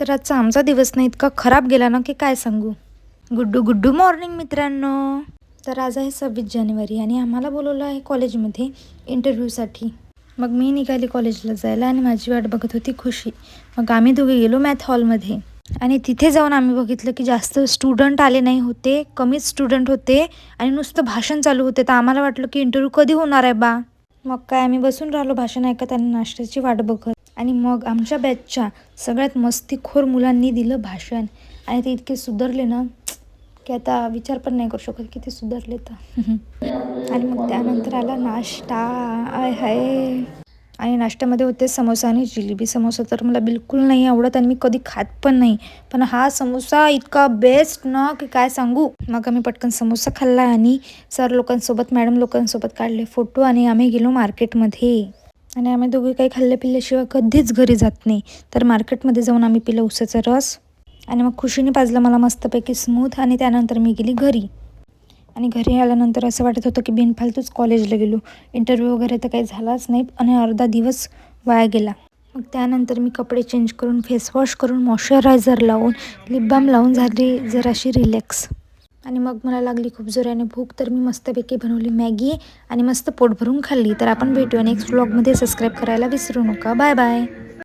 तर आजचा आमचा दिवस ना इतका खराब गेला ना की काय सांगू. गुड्डू मॉर्निंग मित्रांनो. तर आज आहे 26 जानेवारी आणि आम्हाला बोलवलं आहे कॉलेजमध्ये इंटरव्ह्यूसाठी. मग मी निघाली कॉलेजला जायला आणि माझी वाट बघत होती खुशी. मग आम्ही दोघे गेलो मॅथ हॉलमध्ये आणि तिथे जाऊन आम्ही बघितलं की जास्त स्टुडंट आले नाही होते, कमीच स्टुडंट होते आणि नुसतं भाषण चालू होते. तर आम्हाला वाटलं की इंटरव्ह्यू कधी होणार आहे बा. मग काय आम्ही बसून राहिलो भाषण ऐकत आणि नाश्त्याची वाट बघत. आणि मग आमच्या बॅचच्या सगळ्यात मस्तीखोर मुलांनी दिलं भाषण आणि ते इतके सुधारले ना की आता विचार पण नाही करू शकत की ते सुधारले तर. आणि मग त्यानंतर आला नाश्ता. आय हाय. आणि नाश्त्यामध्ये होते समोसा आणि जिलेबी. समोसा तर मला बिलकुल नाही आवडत आणि मी कधी खात पण नाही, पण हा समोसा इतका बेस्ट ना की काय सांगू. मग आम्ही पटकन समोसा खाल्ला आणि सर लोकांसोबत मॅडम लोकांसोबत काढले फोटो आणि आम्ही गेलो मार्केटमध्ये. आणि आम्ही दोघे काही खाल्ले पिल्ल्याशिवाय कधीच घरी जात नाही. तर मार्केटमध्ये जाऊन आम्ही पिलं उसाचा रस आणि मग खुशीने पाजलं मला मस्तपैकी स्मूथ. आणि त्यानंतर मी गेली घरी. आणि घरी आल्यानंतर असं वाटत होतं की बिनफालतूच कॉलेजला गेलो. इंटरव्ह्यू वगैरे तर काही झालाच नाही आणि अर्धा दिवस वाया गेला. मग त्यानंतर मी कपडे चेंज करून फेसवॉश करून मॉइश्चरायझर लावून लिप बाम लावून झाली जराशी रिलॅक्स. आणि मग मला लागली खूप जोराने भूक. तर मी मस्तपैकी बनवली मॅगी आणि मस्त पोट भरून खाल्ली. तर आपण भेटूया नेक्स्ट व्लॉगमध्ये. सबस्क्राईब करायला विसरू नका. Bye bye.